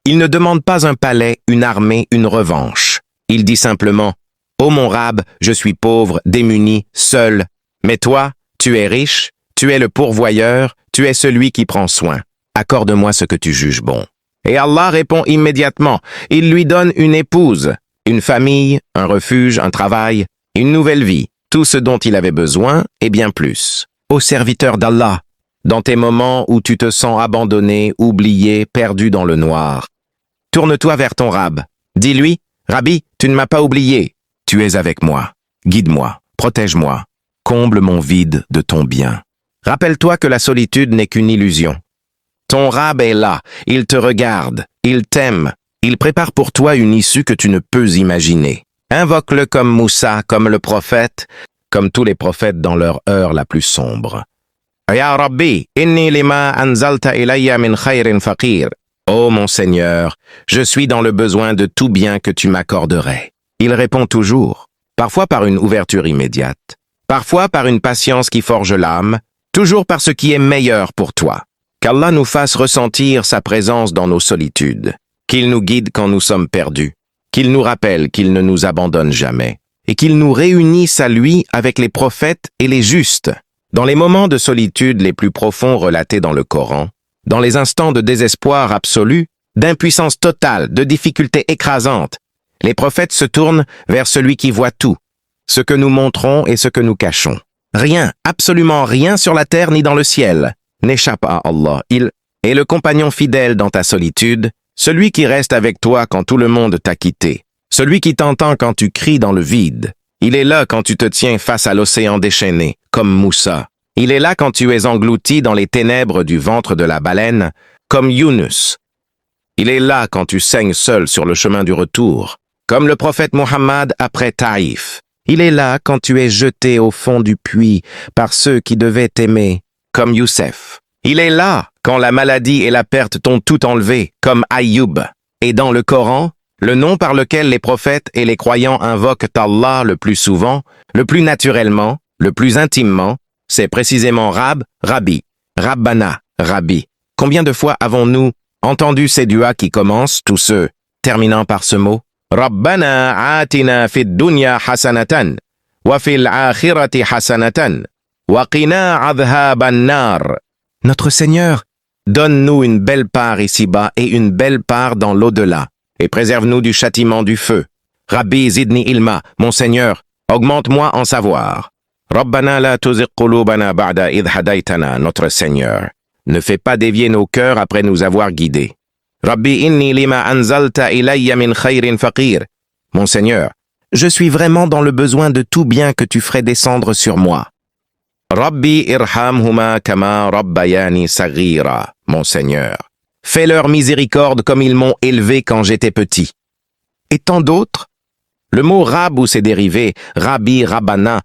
Il ne demande pas un palais, une armée, une revanche. Il dit simplement « Oh mon Rab, je suis pauvre, démuni, seul. Mais toi, tu es riche, tu es le pourvoyeur, tu es celui qui prend soin. Accorde-moi ce que tu juges bon. » Et Allah répond immédiatement. Il lui donne une épouse, une famille, un refuge, un travail, une nouvelle vie. Tout ce dont il avait besoin et bien plus. Ô serviteur d'Allah, dans tes moments où tu te sens abandonné, oublié, perdu dans le noir, tourne-toi vers ton Rab. Dis-lui, Rabbi, tu ne m'as pas oublié. Tu es avec moi. Guide-moi, protège-moi. Comble mon vide de ton bien. Rappelle-toi que la solitude n'est qu'une illusion. Ton Rab est là, il te regarde, il t'aime, il prépare pour toi une issue que tu ne peux imaginer. Invoque-le comme Moussa, comme le prophète, comme tous les prophètes dans leur heure la plus sombre. Ya Rabbi, inni lima anzalta ilayya min khayrin faqir. Ô mon Seigneur, je suis dans le besoin de tout bien que tu m'accorderais. Il répond toujours, parfois par une ouverture immédiate, parfois par une patience qui forge l'âme, toujours par ce qui est meilleur pour toi. Qu'Allah nous fasse ressentir sa présence dans nos solitudes, qu'il nous guide quand nous sommes perdus, qu'il nous rappelle qu'il ne nous abandonne jamais, et qu'il nous réunisse à lui avec les prophètes et les justes. Dans les moments de solitude les plus profonds relatés dans le Coran, dans les instants de désespoir absolu, d'impuissance totale, de difficultés écrasantes, les prophètes se tournent vers celui qui voit tout, ce que nous montrons et ce que nous cachons. Rien, absolument rien sur la terre ni dans le ciel n'échappe à Allah. Il est le compagnon fidèle dans ta solitude, celui qui reste avec toi quand tout le monde t'a quitté, celui qui t'entend quand tu cries dans le vide. Il est là quand tu te tiens face à l'océan déchaîné, comme Moussa. Il est là quand tu es englouti dans les ténèbres du ventre de la baleine, comme Yunus. Il est là quand tu saignes seul sur le chemin du retour, comme le prophète Muhammad après Taïf. Il est là quand tu es jeté au fond du puits par ceux qui devaient t'aimer, comme Youssef. Il est là quand la maladie et la perte t'ont tout enlevé, comme Ayoub. Et dans le Coran, le nom par lequel les prophètes et les croyants invoquent Allah le plus souvent, le plus naturellement, le plus intimement, c'est précisément Rab, Rabbi, Rabbana, Rabbi. Combien de fois avons-nous entendu ces duas qui commencent, tous ceux terminant par ce mot? Rabbana atina fid dunya hasanatan, wa fil akhirati hasanatan, wa qina adhaban nar. Notre Seigneur, donne-nous une belle part ici-bas et une belle part dans l'au-delà, et préserve-nous du châtiment du feu. Rabbi zidni ilma, mon Seigneur, augmente-moi en savoir. Rabbana la tuzigh qulubana ba'da idh hadaytana, notre Seigneur. Ne fais pas dévier nos cœurs après nous avoir guidés. Rabbi inni lima anzalta ilayya min khayrin faqir. Mon Seigneur, je suis vraiment dans le besoin de tout bien que tu ferais descendre sur moi. Rabbi irhamhuma kama rabbayani saghira. Mon Seigneur, fais-leur miséricorde comme ils m'ont élevé quand j'étais petit. Et tant d'autres? Le mot rab ou ses dérivés, rabbi, rabbana,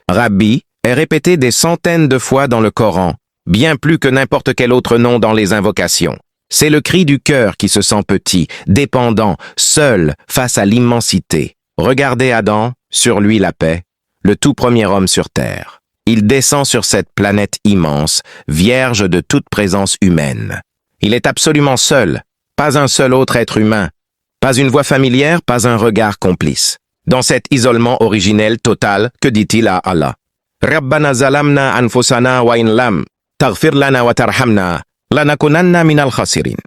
rabbi, est répété des centaines de fois dans le Coran, bien plus que n'importe quel autre nom dans les invocations. C'est le cri du cœur qui se sent petit, dépendant, seul face à l'immensité. Regardez Adam, sur lui la paix, le tout premier homme sur terre. Il descend sur cette planète immense, vierge de toute présence humaine. Il est absolument seul, pas un seul autre être humain, pas une voix familière, pas un regard complice. Dans cet isolement originel total, que dit-il à Allah? Rabbana zalamna anfusana wa in lam taghfir lana wa tarhamna lanakunanna minal khasirin.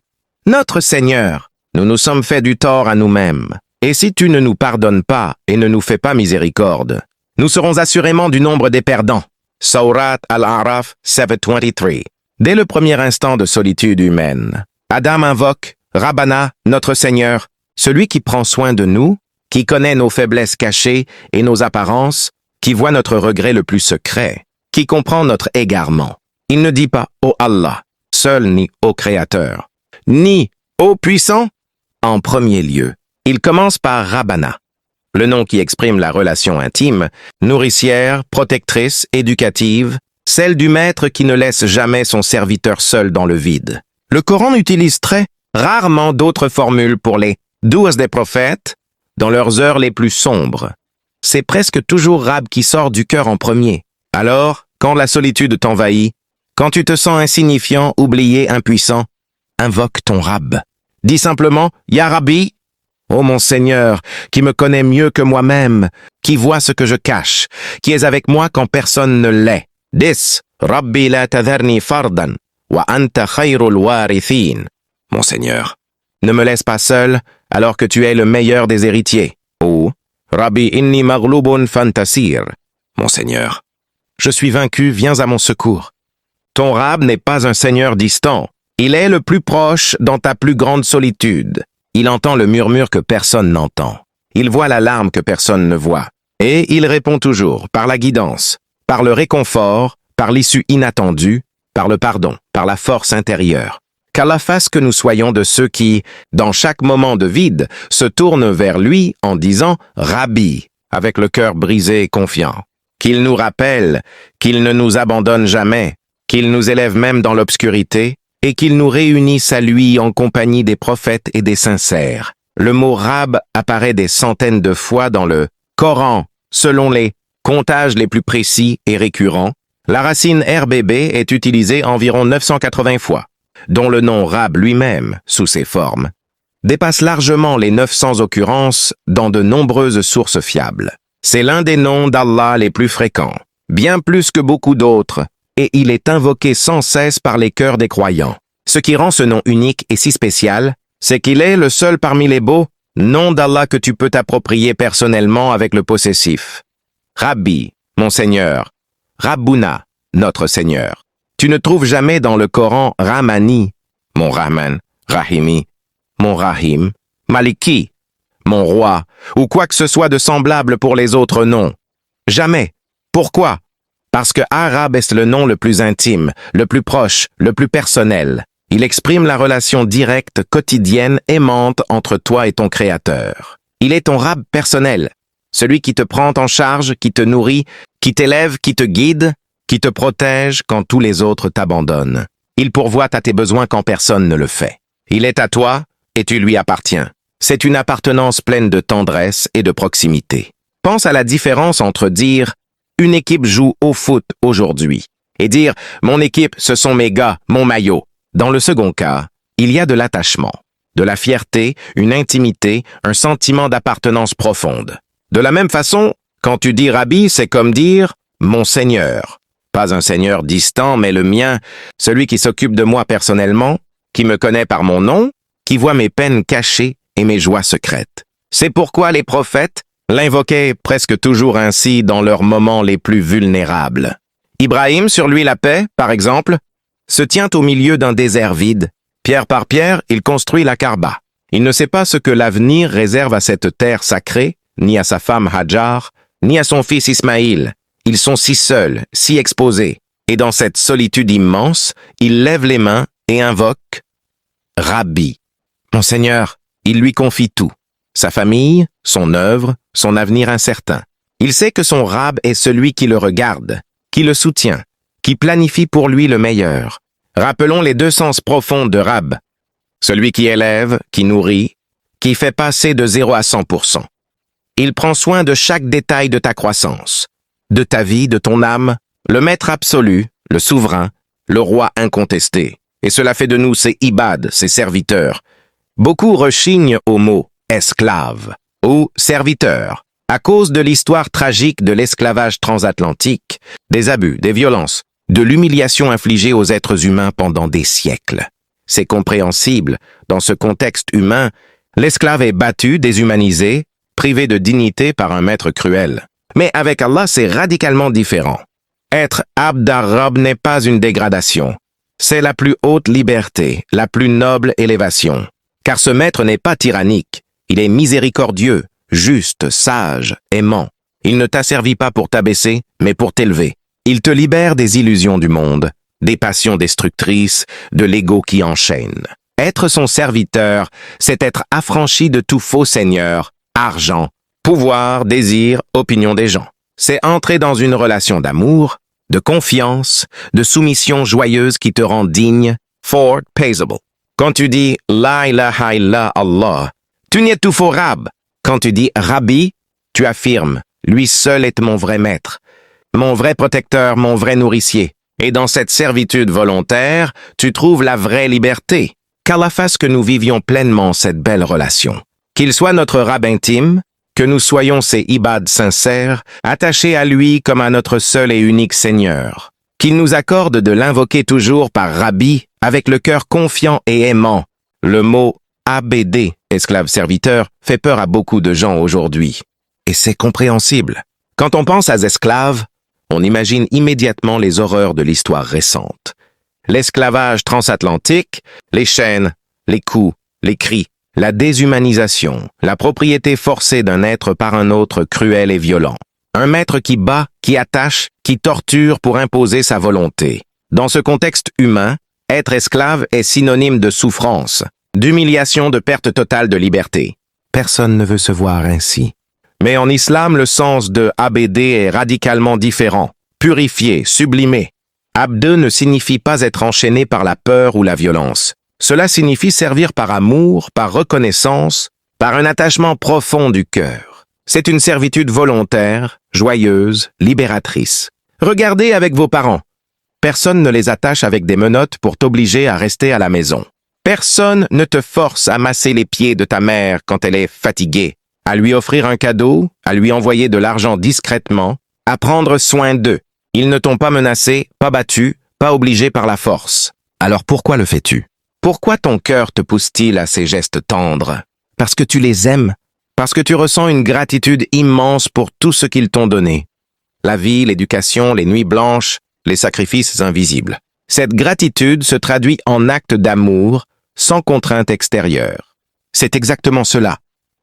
Notre Seigneur, nous nous sommes fait du tort à nous-mêmes. Et si tu ne nous pardonnes pas et ne nous fais pas miséricorde, nous serons assurément du nombre des perdants. Surat Al-A'raf 7:23. Dès le premier instant de solitude humaine, Adam invoque Rabbana, notre Seigneur, celui qui prend soin de nous, qui connaît nos faiblesses cachées et nos apparences, qui voit notre regret le plus secret, qui comprend notre égarement. Il ne dit pas « Ô Allah », seul ni « Ô Créateur », ni « Ô Puissant ». En premier lieu, il commence par Rabbana, le nom qui exprime la relation intime, nourricière, protectrice, éducative, celle du maître qui ne laisse jamais son serviteur seul dans le vide. Le Coran utilise très rarement d'autres formules pour les douze des prophètes dans leurs heures les plus sombres. C'est presque toujours Rab qui sort du cœur en premier. Alors, quand la solitude t'envahit, quand tu te sens insignifiant, oublié, impuissant, invoque ton Rab. Dis simplement « Ya Rabbi », ô mon Seigneur, qui me connaît mieux que moi-même, qui voit ce que je cache, qui est avec moi quand personne ne l'est. Dis « Rabbi la tadharni fardan, wa anta khayrul warithin ». Mon Seigneur, ne me laisse pas seul alors que tu es le meilleur des héritiers. Ou « Rabbi inni maghlubun fantasir ». Mon Seigneur, je suis vaincu, viens à mon secours. Ton Rab n'est pas un Seigneur distant. Il est le plus proche dans ta plus grande solitude. Il entend le murmure que personne n'entend. Il voit la larme que personne ne voit. Et il répond toujours par la guidance, par le réconfort, par l'issue inattendue, par le pardon, par la force intérieure. Qu'Allah fasse que nous soyons de ceux qui, dans chaque moment de vide, se tournent vers lui en disant « Rabbi » avec le cœur brisé et confiant. Qu'il nous rappelle qu'il ne nous abandonne jamais, qu'il nous élève même dans l'obscurité, et qu'il nous réunisse à lui en compagnie des prophètes et des sincères. Le mot « Rab » apparaît des centaines de fois dans le Coran, selon les comptages les plus précis et récurrents. La racine RBB est utilisée environ 980 fois, dont le nom Rab lui-même, sous ses formes, dépasse largement les 900 occurrences dans de nombreuses sources fiables. C'est l'un des noms d'Allah les plus fréquents, bien plus que beaucoup d'autres, et il est invoqué sans cesse par les cœurs des croyants. Ce qui rend ce nom unique et si spécial, c'est qu'il est le seul parmi les beaux noms d'Allah que tu peux t'approprier personnellement avec le possessif. Rabbi, mon Seigneur, Rabbuna, notre Seigneur. Tu ne trouves jamais dans le Coran Ramani, mon Rahman, Rahimi, mon Rahim, Maliki, mon roi, ou quoi que ce soit de semblable pour les autres noms. Jamais. Pourquoi? Parce que Arab est le nom le plus intime, le plus proche, le plus personnel. Il exprime la relation directe, quotidienne, aimante entre toi et ton Créateur. Il est ton Rab personnel, celui qui te prend en charge, qui te nourrit, qui t'élève, qui te guide, qui te protège quand tous les autres t'abandonnent. Il pourvoit à tes besoins quand personne ne le fait. Il est à toi et tu lui appartiens. C'est une appartenance pleine de tendresse et de proximité. Pense à la différence entre dire « une équipe joue au foot aujourd'hui » et dire « mon équipe, ce sont mes gars, mon maillot ». Dans le second cas, il y a de l'attachement. de la fierté, une intimité, un sentiment d'appartenance profonde. De la même façon, quand tu dis Rabbi, c'est comme dire « mon Seigneur ». Pas un Seigneur distant, mais le mien, celui qui s'occupe de moi personnellement, qui me connaît par mon nom, qui voit mes peines cachées et mes joies secrètes. C'est pourquoi les prophètes l'invoquaient presque toujours ainsi dans leurs moments les plus vulnérables. Ibrahim, sur lui la paix, par exemple, se tient au milieu d'un désert vide. Pierre par pierre, il construit la Kaaba. Il ne sait pas ce que l'avenir réserve à cette terre sacrée, ni à sa femme Hajar, ni à son fils Ismaïl. Ils sont si seuls, si exposés. Et dans cette solitude immense, il lève les mains et invoque « Rabbi ». Mon Seigneur, il lui confie tout. Sa famille, son œuvre, son avenir incertain. Il sait que son Rab est celui qui le regarde, qui le soutient, qui planifie pour lui le meilleur. Rappelons les deux sens profonds de Rab. Celui qui élève, qui nourrit, qui fait passer de 0 à 100%. Il prend soin de chaque détail de ta croissance, de ta vie, de ton âme, le maître absolu, le souverain, le roi incontesté. Et cela fait de nous ses ibad, ses serviteurs. Beaucoup rechignent au mot « esclave » ou « serviteur » à cause de l'histoire tragique de l'esclavage transatlantique, des abus, des violences, de l'humiliation infligée aux êtres humains pendant des siècles. C'est compréhensible, dans ce contexte humain, l'esclave est battu, déshumanisé, privé de dignité par un maître cruel. Mais avec Allah, c'est radicalement différent. Être Abd ar-Rabb n'est pas une dégradation. C'est la plus haute liberté, la plus noble élévation. Car ce maître n'est pas tyrannique, il est miséricordieux, juste, sage, aimant. Il ne t'asservit pas pour t'abaisser, mais pour t'élever. Il te libère des illusions du monde, des passions destructrices, de l'ego qui enchaîne. Être son serviteur, c'est être affranchi de tout faux seigneur, argent, pouvoir, désir, opinion des gens. C'est entrer dans une relation d'amour, de confiance, de soumission joyeuse qui te rend digne, fort, paisable. Quand tu dis « La ilaha illa Allah », tu n'y es tout faux Rab. Quand tu dis « Rabbi », tu affirmes « Lui seul est mon vrai maître, mon vrai protecteur, mon vrai nourricier ». Et dans cette servitude volontaire, tu trouves la vraie liberté. Qu'Allah fasse que nous vivions pleinement cette belle relation. Qu'il soit notre Rab intime, que nous soyons ses ibad sincères, attachés à lui comme à notre seul et unique Seigneur. Qu'il nous accorde de l'invoquer toujours par Rabbi, avec le cœur confiant et aimant. Le mot ABD, esclave-serviteur, fait peur à beaucoup de gens aujourd'hui. Et c'est compréhensible. Quand on pense à esclaves, on imagine immédiatement les horreurs de l'histoire récente. L'esclavage transatlantique, les chaînes, les coups, les cris, la déshumanisation, la propriété forcée d'un être par un autre cruel et violent. Un maître qui bat, qui attache, qui torture pour imposer sa volonté. Dans ce contexte humain, être esclave est synonyme de souffrance, d'humiliation, de perte totale de liberté. Personne ne veut se voir ainsi. Mais en islam, le sens de ABD est radicalement différent, purifié, sublimé. Abd ne signifie pas être enchaîné par la peur ou la violence. Cela signifie servir par amour, par reconnaissance, par un attachement profond du cœur. C'est une servitude volontaire, joyeuse, libératrice. Regardez avec vos parents. Personne ne les attache avec des menottes pour t'obliger à rester à la maison. Personne ne te force à masser les pieds de ta mère quand elle est fatiguée, à lui offrir un cadeau, à lui envoyer de l'argent discrètement, à prendre soin d'eux. Ils ne t'ont pas menacé, pas battu, pas obligé par la force. Alors pourquoi le fais-tu? Pourquoi ton cœur te pousse-t-il à ces gestes tendres? Parce que tu les aimes, parce que tu ressens une gratitude immense pour tout ce qu'ils t'ont donné. La vie, l'éducation, les nuits blanches, les sacrifices invisibles. Cette gratitude se traduit en acte d'amour, sans contrainte extérieure. C'est exactement cela.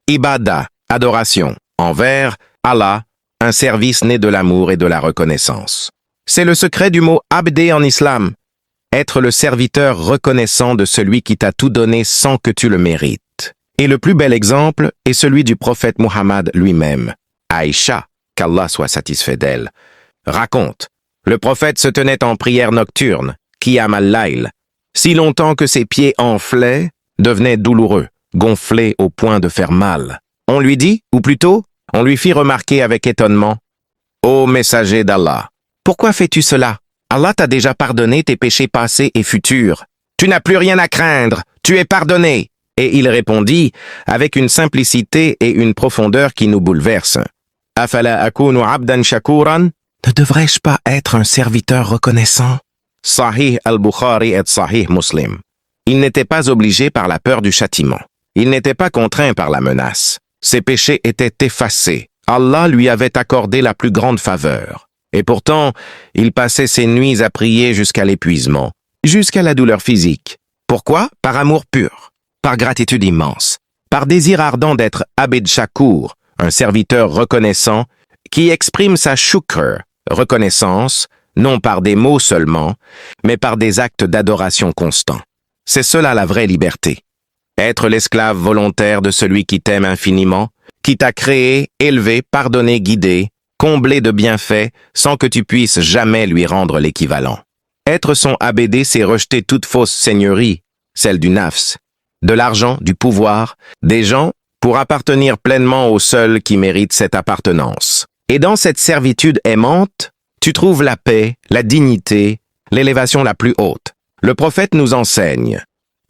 Ibadah, adoration, envers Allah, un service né de l'amour et de la reconnaissance. C'est le secret du mot abdé en islam. Être le serviteur reconnaissant de celui qui t'a tout donné sans que tu le mérites. Et le plus bel exemple est celui du prophète Muhammad lui-même. Aïcha, qu'Allah soit satisfait d'elle, raconte. Le prophète se tenait en prière nocturne, Qiyam al-Layl, si longtemps que ses pieds enflaient, devenaient douloureux, gonflés au point de faire mal. On lui dit, ou plutôt, on lui fit remarquer avec étonnement, « Ô messager d'Allah, pourquoi fais-tu cela? Allah t'a déjà pardonné tes péchés passés et futurs. Tu n'as plus rien à craindre, tu es pardonné. » Et il répondit avec une simplicité et une profondeur qui nous bouleversent. Afala akunu abdan shakuran? Ne devrais-je pas être un serviteur reconnaissant? Sahih al-Bukhari et Sahih Muslim. Il n'était pas obligé par la peur du châtiment. Il n'était pas contraint par la menace. Ses péchés étaient effacés. Allah lui avait accordé la plus grande faveur. Et pourtant, il passait ses nuits à prier jusqu'à l'épuisement, jusqu'à la douleur physique. Pourquoi? Par amour pur, par gratitude immense, par désir ardent d'être Abid Shakur, un serviteur reconnaissant, qui exprime sa shukr, reconnaissance, non par des mots seulement, mais par des actes d'adoration constants. C'est cela la vraie liberté. Être l'esclave volontaire de celui qui t'aime infiniment, qui t'a créé, élevé, pardonné, guidé, comblé de bienfaits, sans que tu puisses jamais lui rendre l'équivalent. Être son abédé, c'est rejeter toute fausse seigneurie, celle du nafs, de l'argent, du pouvoir, des gens, pour appartenir pleinement au seul qui mérite cette appartenance. Et dans cette servitude aimante, tu trouves la paix, la dignité, l'élévation la plus haute. Le prophète nous enseigne.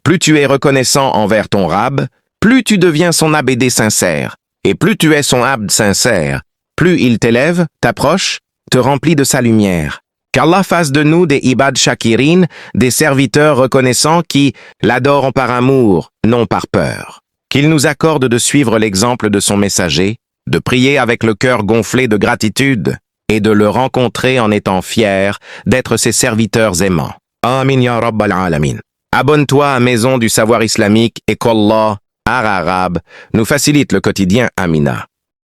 Plus tu es reconnaissant envers ton rab, plus tu deviens son abédé sincère. Et plus tu es son abd sincère, plus il t'élève, t'approche, te remplit de sa lumière. Qu'Allah fasse de nous des ibad shakirin, des serviteurs reconnaissants qui l'adorent par amour, non par peur. Qu'il nous accorde de suivre l'exemple de son messager, de prier avec le cœur gonflé de gratitude et de le rencontrer en étant fier d'être ses serviteurs aimants. Amin ya Rabbal Alamin. Abonne-toi à Maison du Savoir Islamique et qu'Allah, arabe, nous facilite le quotidien. Amina.